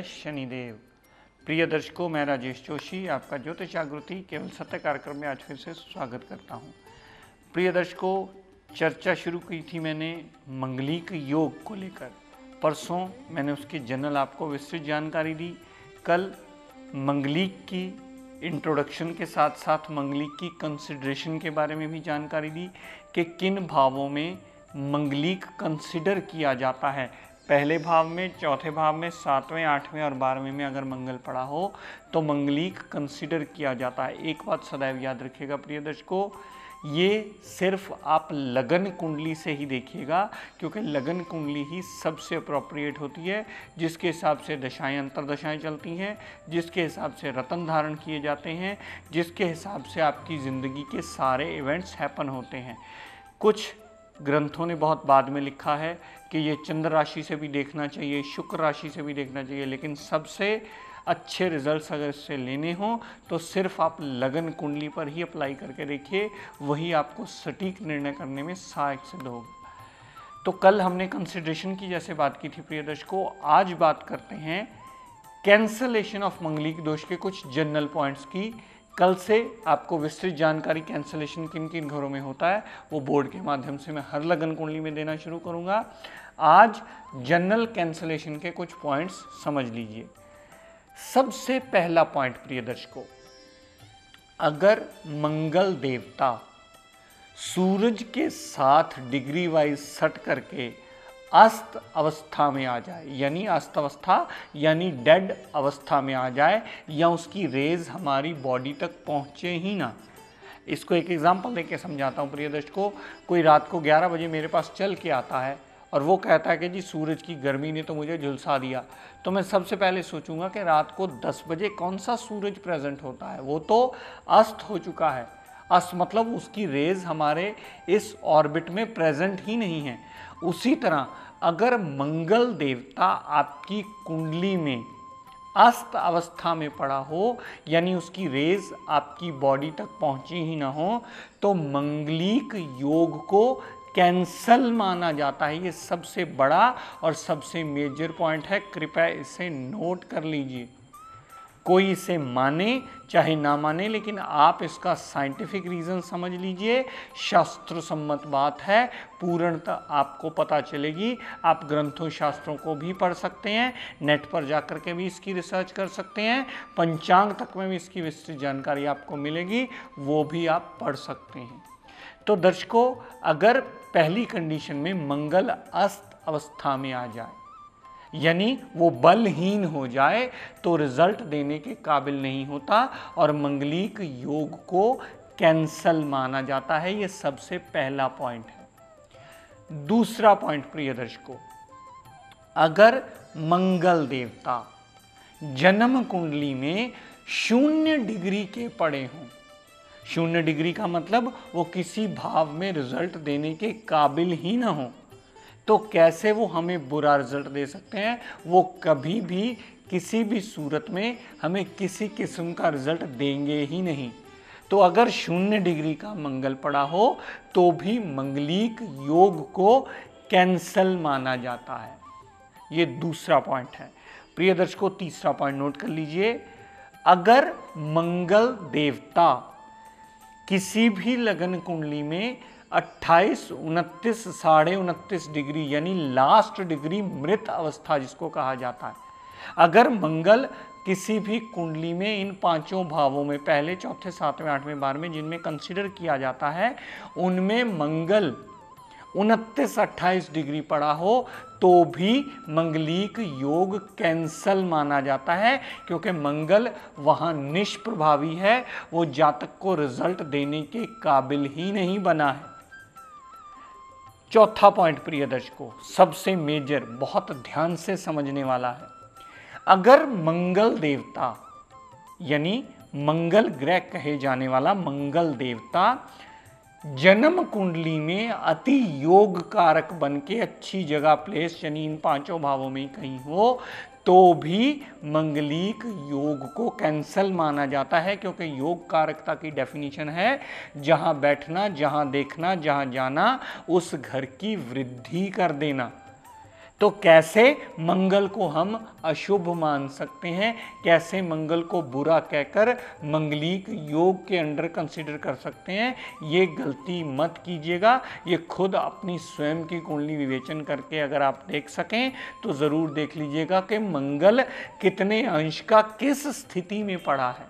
जय शनिदेव। प्रिय दर्शकों, मैं राजेश जोशी आपका ज्योतिष जागृति केवल सत्य कार्यक्रम में आज फिर से स्वागत करता हूं। प्रिय दर्शकों, चर्चा शुरू की थी मैंने मंगलिक योग को लेकर। परसों मैंने उसकी जनरल आपको विस्तृत जानकारी दी। कल मंगलिक की इंट्रोडक्शन के साथ साथ मंगलिक की कंसिडरेशन के बारे में भी जानकारी दी कि किन भावों में मंगलिक कंसिडर किया जाता है। पहले भाव में, चौथे भाव में, 7वें, 8वें और 12वें में अगर मंगल पड़ा हो तो मंगलिक कंसिडर किया जाता है। एक बात सदैव याद रखिएगा प्रिय दर्शकों, ये सिर्फ आप लगन कुंडली से ही देखिएगा, क्योंकि लगन कुंडली ही सबसे अप्रोप्रिएट होती है, जिसके हिसाब से दशाएं अंतरदशाएं चलती हैं, जिसके हिसाब से रत्न धारण किए जाते हैं, जिसके हिसाब से आपकी ज़िंदगी के सारे इवेंट्स हैपन होते हैं। कुछ ग्रंथों ने बहुत बाद में लिखा है कि ये चंद्र राशि से भी देखना चाहिए, शुक्र राशि से भी देखना चाहिए, लेकिन सबसे अच्छे रिजल्ट्स अगर इससे लेने हों तो सिर्फ आप लगन कुंडली पर ही अप्लाई करके देखिए, वही आपको सटीक निर्णय करने में सहायक सिद्ध होगा। तो कल हमने कंसिडरेशन की जैसे बात की थी प्रिय दर्शकों, आज बात करते हैं कैंसलेशन ऑफ मंगलिक दोष के कुछ जनरल पॉइंट्स की। कल से आपको विस्तृत जानकारी कैंसलेशन किन किन घरों में होता है वो बोर्ड के माध्यम से मैं हर लगन कुंडली में देना शुरू करूंगा। आज जनरल कैंसलेशन के कुछ पॉइंट्स समझ लीजिए। सबसे पहला पॉइंट प्रिय दर्शकों, अगर मंगल देवता सूरज के साथ डिग्री वाइज सट करके अस्त अवस्था में आ जाए, यानी अस्त अवस्था यानी डेड अवस्था में आ जाए, या उसकी रेज हमारी बॉडी तक पहुँचे ही ना। इसको एक एग्जांपल देके समझाता हूँ प्रिय दर्शकों। कोई रात को 11 बजे मेरे पास चल के आता है और वो कहता है कि जी सूरज की गर्मी ने तो मुझे झुलसा दिया, तो मैं सबसे पहले सोचूंगा कि रात को 10 बजे कौन सा सूरज प्रेजेंट होता है, वो तो अस्त हो चुका है। अस्त मतलब उसकी रेज हमारे इस ऑर्बिट में प्रेजेंट ही नहीं है। उसी तरह अगर मंगल देवता आपकी कुंडली में अस्त अवस्था में पड़ा हो, यानी उसकी रेज आपकी बॉडी तक पहुंची ही ना हो, तो मंगलिक योग को कैंसल माना जाता है। ये सबसे बड़ा और सबसे मेजर पॉइंट है, कृपया इसे नोट कर लीजिए। कोई इसे माने चाहे ना माने, लेकिन आप इसका साइंटिफिक रीज़न समझ लीजिए। शास्त्र सम्मत बात है, पूर्णतः आपको पता चलेगी। आप ग्रंथों शास्त्रों को भी पढ़ सकते हैं, नेट पर जाकर के भी इसकी रिसर्च कर सकते हैं, पंचांग तक में भी इसकी विस्तृत जानकारी आपको मिलेगी, वो भी आप पढ़ सकते हैं। तो दर्शकों, अगर पहली कंडीशन में मंगल अस्त अवस्था में आ जाए, यानी वो बलहीन हो जाए, तो रिजल्ट देने के काबिल नहीं होता और मंगलिक योग को कैंसल माना जाता है। ये सबसे पहला पॉइंट है। दूसरा पॉइंट प्रिय दर्शकों, अगर मंगल देवता जन्म कुंडली में 0 डिग्री के पड़े हों, 0 डिग्री का मतलब वो किसी भाव में रिजल्ट देने के काबिल ही ना हो, तो कैसे वो हमें बुरा रिजल्ट दे सकते हैं। वो कभी भी किसी भी सूरत में हमें किसी किस्म का रिजल्ट देंगे ही नहीं। तो अगर 0 डिग्री का मंगल पड़ा हो तो भी मंगलिक योग को कैंसल माना जाता है। ये दूसरा पॉइंट है प्रिय दर्शकों। तीसरा पॉइंट नोट कर लीजिए, अगर मंगल देवता किसी भी लगन कुंडली में 28, 29, 29.5 डिग्री यानी लास्ट डिग्री मृत अवस्था जिसको कहा जाता है, अगर मंगल किसी भी कुंडली में इन 5 भावों में, पहले, चौथे, 7वें, 8वें, 12वें, जिनमें कंसीडर किया जाता है, उनमें मंगल 29, 28 डिग्री पड़ा हो तो भी मंगलिक योग कैंसल माना जाता है, क्योंकि मंगल वहां निष्प्रभावी है, वो जातक को रिजल्ट देने के काबिल ही नहीं बना है। चौथा पॉइंट प्रिय दर्शकों, सबसे मेजर, बहुत ध्यान से समझने वाला है। अगर मंगल देवता यानी मंगल ग्रह कहे जाने वाला मंगल देवता जन्म कुंडली में अति योग कारक बन के अच्छी जगह प्लेस, यानी इन 5 भावों में कहीं हो, तो भी मंगलिक योग को कैंसल माना जाता है, क्योंकि योग कारकता की डेफिनेशन है जहां बैठना, जहां देखना, जहां जाना, उस घर की वृद्धि कर देना। तो कैसे मंगल को हम अशुभ मान सकते हैं, कैसे मंगल को बुरा कहकर मंगलिक योग के अंडर कंसीडर कर सकते हैं, ये गलती मत कीजिएगा। ये खुद अपनी स्वयं की कुंडली विवेचन करके अगर आप देख सकें तो ज़रूर देख लीजिएगा कि मंगल कितने अंश का किस स्थिति में पड़ा है।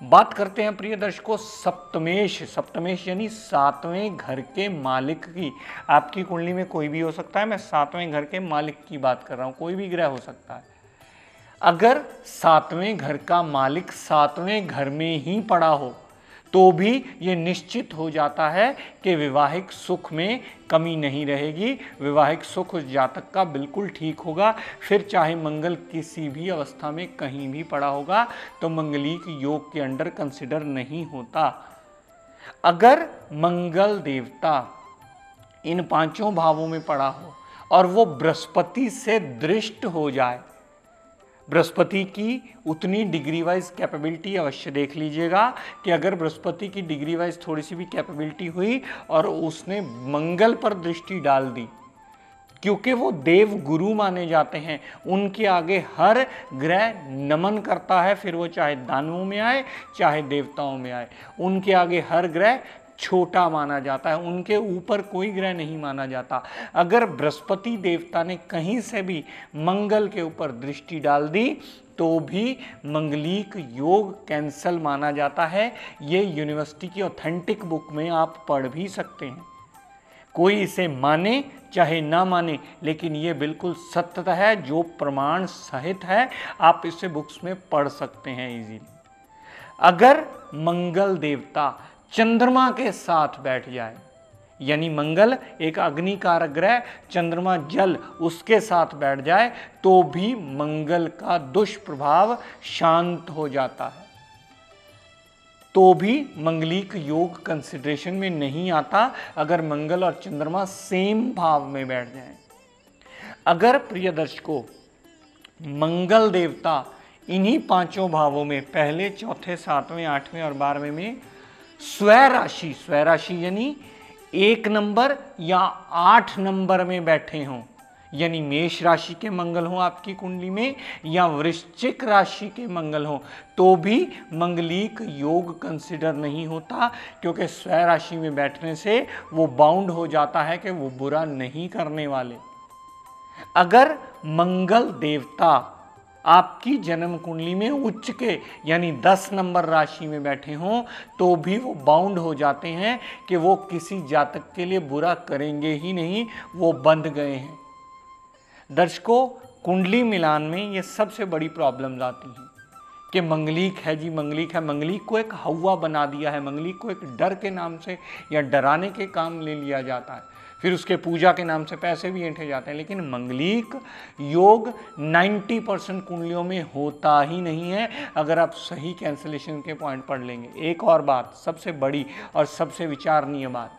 बात करते हैं प्रिय दर्शकों सप्तमेश। सप्तमेश यानी सातवें घर के मालिक की। आपकी कुंडली में कोई भी हो सकता है, मैं सातवें घर के मालिक की बात कर रहा हूं, कोई भी ग्रह हो सकता है। अगर सातवें घर का मालिक सातवें घर में ही पड़ा हो तो भी ये निश्चित हो जाता है कि वैवाहिक सुख में कमी नहीं रहेगी, वैवाहिक सुख उस जातक का बिल्कुल ठीक होगा। फिर चाहे मंगल किसी भी अवस्था में कहीं भी पड़ा होगा तो मंगलिक योग के अंडर कंसिडर नहीं होता। अगर मंगल देवता इन पांचों भावों में पड़ा हो और वो बृहस्पति से दृष्ट हो जाए, बृहस्पति की उतनी डिग्री वाइज कैपेबिलिटी अवश्य देख लीजिएगा कि अगर बृहस्पति की डिग्री वाइज थोड़ी सी भी कैपेबिलिटी हुई और उसने मंगल पर दृष्टि डाल दी, क्योंकि वो देव गुरु माने जाते हैं, उनके आगे हर ग्रह नमन करता है, फिर वो चाहे दानवों में आए चाहे देवताओं में आए, उनके आगे हर ग्रह छोटा माना जाता है, उनके ऊपर कोई ग्रह नहीं माना जाता। अगर बृहस्पति देवता ने कहीं से भी मंगल के ऊपर दृष्टि डाल दी तो भी मंगलिक योग कैंसल माना जाता है। ये यूनिवर्सिटी की ऑथेंटिक बुक में आप पढ़ भी सकते हैं। कोई इसे माने चाहे ना माने, लेकिन ये बिल्कुल सत्य है, जो प्रमाण सहित है, आप इसे बुक्स में पढ़ सकते हैं इजीली। अगर मंगल देवता चंद्रमा के साथ बैठ जाए, यानी मंगल एक अग्निकारक ग्रह, चंद्रमा जल, उसके साथ बैठ जाए तो भी मंगल का दुष्प्रभाव शांत हो जाता है, तो भी मंगलिक योग कंसिडरेशन में नहीं आता अगर मंगल और चंद्रमा सेम भाव में बैठ जाएं। अगर प्रिय दर्शकों मंगल देवता इन्हीं पांचों भावों में पहले, चौथे, सातवें, आठवें और 12वें में स्वराशि, स्वराशि यानी 1 नंबर या 8 नंबर में बैठे हों, यानी मेष राशि के मंगल हों आपकी कुंडली में या वृश्चिक राशि के मंगल हों, तो भी मंगलिक योग कंसिडर नहीं होता, क्योंकि स्वराशि में बैठने से वो बाउंड हो जाता है कि वो बुरा नहीं करने वाले। अगर मंगल देवता आपकी जन्म कुंडली में उच्च के यानी 10 नंबर राशि में बैठे हों तो भी वो बाउंड हो जाते हैं कि वो किसी जातक के लिए बुरा करेंगे ही नहीं, वो बंध गए हैं। दर्शकों कुंडली मिलान में ये सबसे बड़ी प्रॉब्लम्स आती हैं कि मंगलिक है जी, मंगलिक है, मंगलिक को एक हवा बना दिया है, मंगलिक को एक डर के नाम से या डराने के काम ले लिया जाता है, फिर उसके पूजा के नाम से पैसे भी ऐंठे जाते हैं। लेकिन मंगलिक योग 90% कुंडलियों में होता ही नहीं है, अगर आप सही कैंसलेशन के पॉइंट पढ़ लेंगे। एक और बात, सबसे बड़ी और सबसे विचारणीय बात,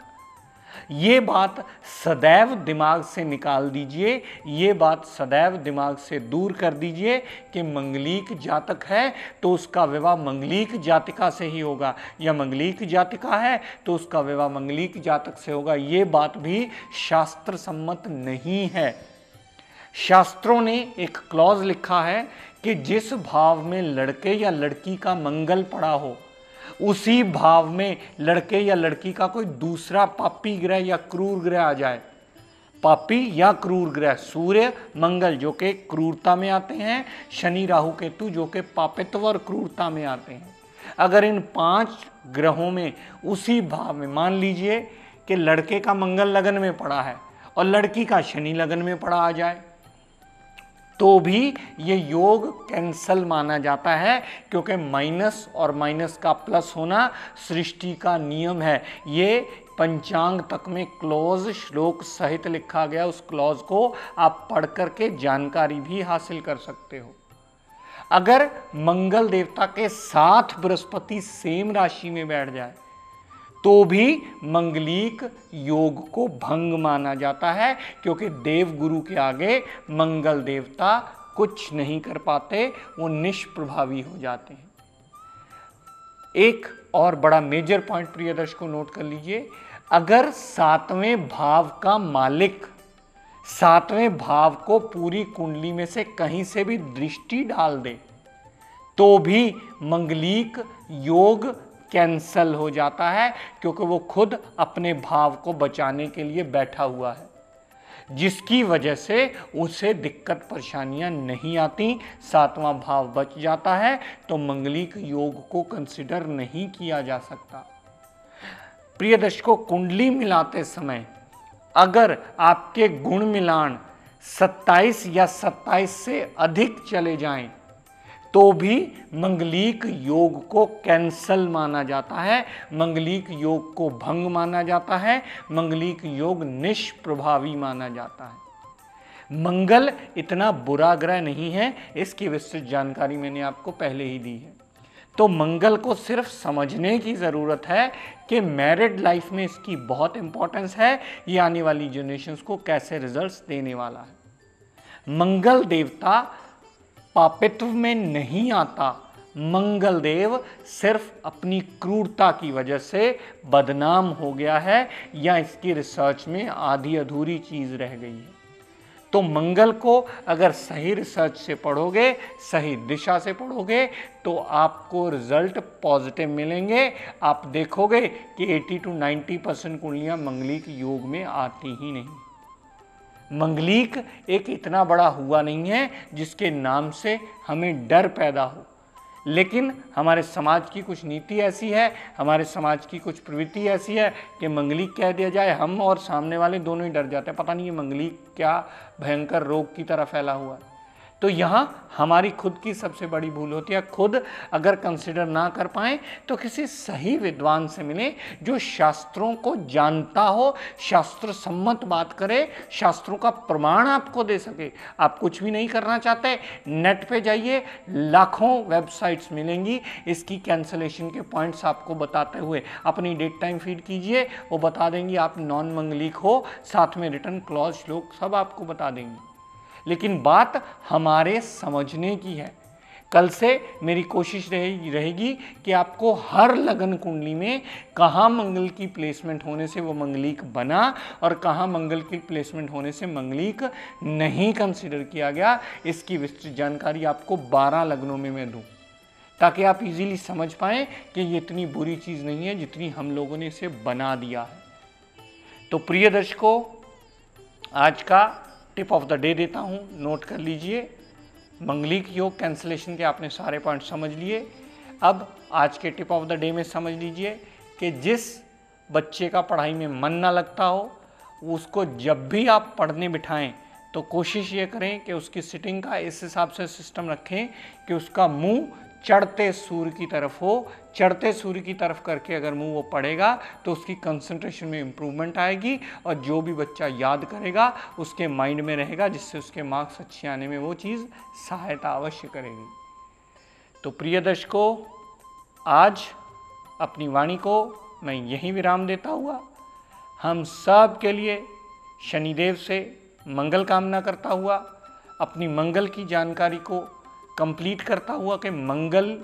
ये बात सदैव दिमाग से निकाल दीजिए, ये बात सदैव दिमाग से दूर कर दीजिए कि मंगलिक जातक है तो उसका विवाह मंगलिक जातिका से ही होगा, या मंगलिक जातिका है तो उसका विवाह मंगलिक जातक से होगा। ये बात भी शास्त्र सम्मत नहीं है। शास्त्रों ने एक क्लॉज लिखा है कि जिस भाव में लड़के या लड़की का मंगल पड़ा हो, उसी भाव में लड़के या लड़की का कोई दूसरा पापी ग्रह या क्रूर ग्रह आ जाए, पापी या क्रूर ग्रह, सूर्य मंगल जो कि क्रूरता में आते हैं, शनि राहु केतु जो कि पापित्व और क्रूरता में आते हैं, अगर इन 5 ग्रहों में उसी भाव में, मान लीजिए कि लड़के का मंगल लगन में पड़ा है और लड़की का शनि लगन में पड़ा आ जाए, तो भी ये योग कैंसल माना जाता है, क्योंकि माइनस और माइनस का प्लस होना सृष्टि का नियम है। ये पंचांग तक में क्लॉज श्लोक सहित लिखा गया, उस क्लॉज को आप पढ़ करके जानकारी भी हासिल कर सकते हो। अगर मंगल देवता के साथ बृहस्पति सेम राशि में बैठ जाए तो भी मंगलिक योग को भंग माना जाता है, क्योंकि देव गुरु के आगे मंगल देवता कुछ नहीं कर पाते, वो निष्प्रभावी हो जाते हैं। एक और बड़ा मेजर पॉइंट प्रिय दर्शकों नोट कर लीजिए, अगर 7वें भाव का मालिक सातवें भाव को पूरी कुंडली में से कहीं से भी दृष्टि डाल दे तो भी मंगलिक योग कैंसल हो जाता है, क्योंकि वो खुद अपने भाव को बचाने के लिए बैठा हुआ है, जिसकी वजह से उसे दिक्कत परेशानियां नहीं आती, सातवां भाव बच जाता है, तो मंगलिक योग को कंसिडर नहीं किया जा सकता। प्रिय दर्शकों, कुंडली मिलाते समय अगर आपके गुण मिलान 27 या 27 से अधिक चले जाएं तो भी मंगलिक योग को कैंसल माना जाता है, मंगलिक योग को भंग माना जाता है, मंगलिक योग निष्प्रभावी माना जाता है। मंगल इतना बुरा ग्रह नहीं है, इसकी विस्तृत जानकारी मैंने आपको पहले ही दी है। तो मंगल को सिर्फ समझने की ज़रूरत है कि मैरिड लाइफ में इसकी बहुत इंपॉर्टेंस है, ये आने वाली जनरेशन्स को कैसे रिजल्ट्स देने वाला है। मंगल देवता पापित्व में नहीं आता, मंगल देव सिर्फ अपनी क्रूरता की वजह से बदनाम हो गया है या इसकी रिसर्च में आधी अधूरी चीज़ रह गई है। तो मंगल को अगर सही रिसर्च से पढ़ोगे, सही दिशा से पढ़ोगे, तो आपको रिजल्ट पॉजिटिव मिलेंगे। आप देखोगे कि 80 to 90% कुंडलियां मंगलिक योग में आती ही नहीं। मंगलिक एक इतना बड़ा हुआ नहीं है जिसके नाम से हमें डर पैदा हो, लेकिन हमारे समाज की कुछ नीति ऐसी है, हमारे समाज की कुछ प्रवृत्ति ऐसी है कि मंगलिक कह दिया जाए, हम और सामने वाले दोनों ही डर जाते हैं। पता नहीं ये मंगलिक क्या भयंकर रोग की तरह फैला हुआ है। तो यहाँ हमारी खुद की सबसे बड़ी भूल होती है। खुद अगर कंसिडर ना कर पाएँ तो किसी सही विद्वान से मिलें जो शास्त्रों को जानता हो, शास्त्र सम्मत बात करे, शास्त्रों का प्रमाण आपको दे सके। आप कुछ भी नहीं करना चाहते, नेट पे जाइए, लाखों वेबसाइट्स मिलेंगी, इसकी कैंसलेशन के पॉइंट्स आपको बताते हुए अपनी डेट टाइम फीड कीजिए, वो बता देंगी आप नॉन मंगलिक हो, साथ में रिटर्न क्लॉज श्लोक सब आपको बता देंगी। लेकिन बात हमारे समझने की है। कल से मेरी कोशिश रहेगी कि आपको हर लगन कुंडली में कहाँ मंगल की प्लेसमेंट होने से वो मंगलिक बना और कहाँ मंगल की प्लेसमेंट होने से मंगलिक नहीं कंसिडर किया गया, इसकी विस्तृत जानकारी आपको 12 लग्नों में मैं दूं, ताकि आप इजीली समझ पाएँ कि ये इतनी बुरी चीज़ नहीं है जितनी हम लोगों ने इसे बना दिया है। तो प्रिय दर्शकों, आज का टिप ऑफ द डे देता हूँ, नोट कर लीजिए। मंगलिक योग कैंसलेशन के आपने सारे पॉइंट समझ लिए। अब आज के टिप ऑफ द डे में समझ लीजिए कि जिस बच्चे का पढ़ाई में मन ना लगता हो, उसको जब भी आप पढ़ने बिठाएं तो कोशिश ये करें कि उसकी सिटिंग का इस हिसाब से सिस्टम रखें कि उसका मुंह चढ़ते सूर्य की तरफ हो। चढ़ते सूर्य की तरफ करके अगर मुंह वो पढ़ेगा तो उसकी कंसंट्रेशन में इम्प्रूवमेंट आएगी और जो भी बच्चा याद करेगा उसके माइंड में रहेगा, जिससे उसके मार्क्स अच्छे आने में वो चीज़ सहायता अवश्य करेगी। तो प्रिय दर्शकों, आज अपनी वाणी को मैं यहीं विराम देता हुआ हम सब के लिए शनिदेव से मंगल कामना करता हुआ, अपनी मंगल की जानकारी को कंप्लीट करता हुआ कि मंगल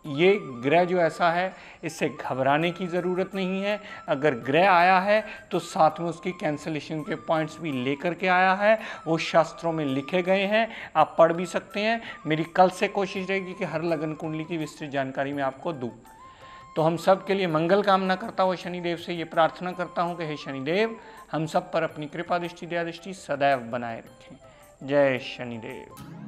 ये ग्रह जो ऐसा है, इससे घबराने की ज़रूरत नहीं है। अगर ग्रह आया है तो साथ में उसकी कैंसलेशन के पॉइंट्स भी लेकर के आया है, वो शास्त्रों में लिखे गए हैं, आप पढ़ भी सकते हैं। मेरी कल से कोशिश रहेगी कि हर लगन कुंडली की विस्तृत जानकारी मैं आपको दूँ। तो हम सब के लिए मंगल कामना करता हुआ शनिदेव से ये प्रार्थना करता हूँ कि हे शनिदेव, हम सब पर अपनी कृपा दृष्टि दया दृष्टि सदैव बनाए रखें। जय शनिदेव।